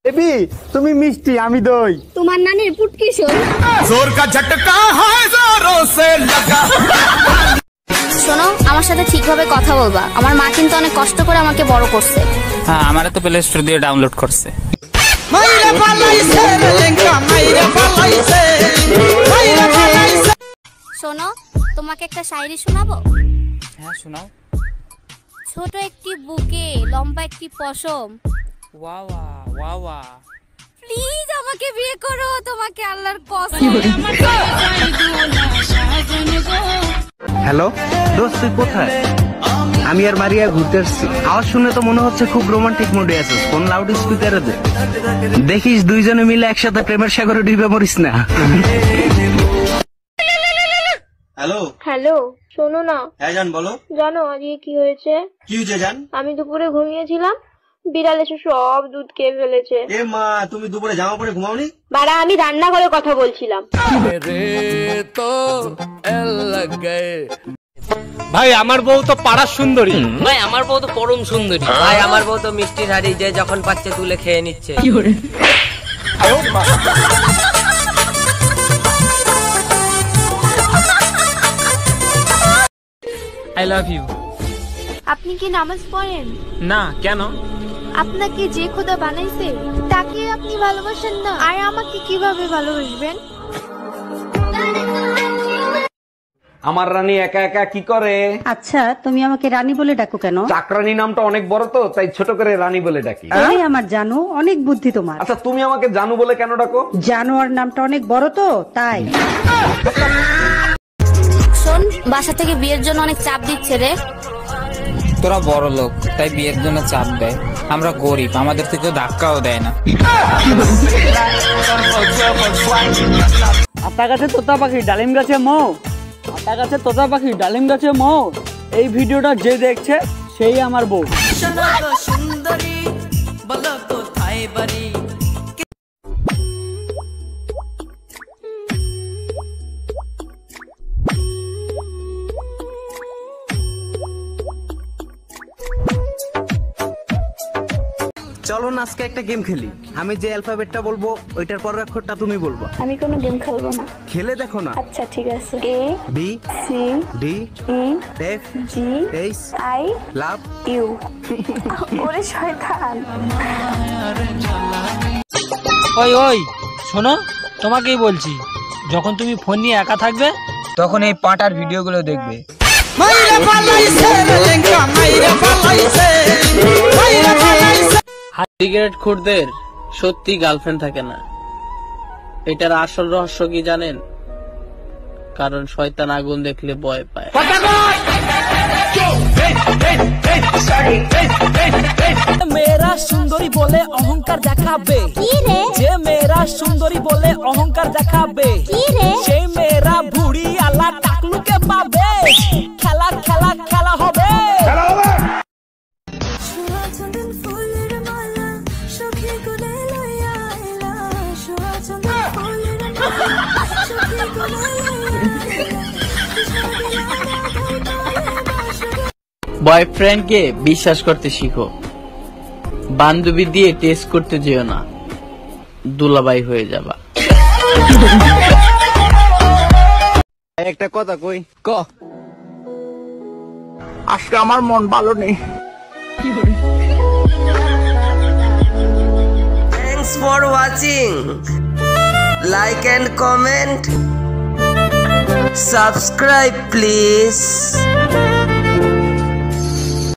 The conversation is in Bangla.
বেবি তুমি মিষ্টি আমি দই। তোমার নানির পুটকি শোল। জোর কা ঝটকা হয় জোরোं से लगा। শোনো, আমার সাথে ঠিকভাবে কথা বলবা। আমার মা কিন্তু অনেক কষ্ট করে আমাকে বড় করছে। হ্যাঁ, আমারে তো প্লে স্টোর দিয়ে ডাউনলোড করছে। শোনো, তোমাকে একটা শায়রি শোনাবো। হ্যাঁ শোনাও। ছোট একটি বুকে লম্বা একটি পশম। ওয়াওয়া ওয়াওয়া। প্লিজ আমাকে বিয়ে করো, তোমাকে আল্লাহর কসম। হ্যালো দোস্ত, তুই কোথায়? আমি আর মারিয়া ঘুরতে আসছি। আওয়াজ শুনে তো মনে হচ্ছে খুব রোমান্টিক মুডে আছিস। ফোন লাউড স্পিকারে দে। দেখিস দুইজনে মিলে একসাথে প্রেমের সাগরে ডুবে মরিস না। হ্যালো হ্যালো, শোনো না। হ্যাঁ জান বলো। জানো আজকে কি হয়েছে? কি হয়েছে জান? আমি দুপুরে ঘুমিয়েছিলাম, বিড়াল এসে সব দুধ খেয়ে ফেলেছে। এ মা, তুমি দুপুরে জামা পরে ঘুমাওনি? বাড়া, আমি রান্নাঘরে কথা বলছিলাম। ভাই আমার বউ তো পাড়ার সুন্দরী। ভাই আমার বউ তো পরম সুন্দরী। ভাই আমার বউ তো মিষ্টি হাড়ি, যে যখন পাচ্ছে তুলে খেয়ে নিচ্ছে। I love you. আপনি কি নামাজ পড়েন? না, কেন? আপনাকে যে খোদা বানাইছে তাকে আপনি ভালোবাসেন না, আর আমাকে কিভাবে ভালোবাসবেন? আমার রানী একা একা কি করে? আচ্ছা, তুমি আমাকে রানী বলে ডাকো কেন? চাকরানী নামটা অনেক বড় তো, তাই ছোট করে রানী বলে ডাকি। আরে আমার জানো, অনেক বুদ্ধি তোমার। আচ্ছা তুমি আমাকে জানু বলে কেন ডাকো? জানোয়ার নামটা অনেক বড় তো, তাই। শোন, বাসা থেকে বিয়ের জন্য অনেক চাপ দিচ্ছে রে। তোরা বড় লোক তাই বিয়ের জন্য চাপ দেয়, আমরা গরিব আমাদের থেকে ধাক্কাও দেয় না। আতা গাছে তোতা পাখি ডালিম গাছে মৌ, আতা গাছে তোতা পাখি ডালিম গাছে মৌ। এই ভিডিওটা যে দেখছে সেই আমার বউ। সুন্দরী বলো কোথায় বাড়ি? চলো না আজকে একটা গেম খেলি। আমি যে অ্যালফাবেটটা বলবো ওইটার পরের অক্ষরটা তুমি বলবা। আমি কোনো গেম খেলবো না। খেলে দেখো না। আচ্ছা ঠিক আছে। A B C D E F G H I love you. ওরে শয়তান। ওই ওই শোনো, তোমাকেই বলছি, যখন তুমি ফোন নিয়ে একা থাকবে তখন এই পাটার ভিডিওগুলো দেখবে। সিগারেট খুরদের সত্যি গার্লফ্রেন্ড থাকে না। এটার আসল রহস্য কি জানেন? কারণ শয়তান আগুন দেখলে ভয় পায়। মেয়েরা সুন্দরী বলে অহংকার দেখাবে, যে মেয়েরা সুন্দরী বলে অহংকার দেখাবে, সেই মেয়েরা ভুড়ি আলা টাকলুকে পাবে। খেলা খেলা খেলা হবে। বয়ফ্রেন্ডকে বিশ্বাস করতে শিখো, বান্ধবী দিয়ে টেস্ট করতে যেও না, দুলাবাই হয়ে যাবা। একটা কথা কই। ক। আজকে আমার মন ভালো নেই। Thanks for watching. Like and comment. Subscribe please.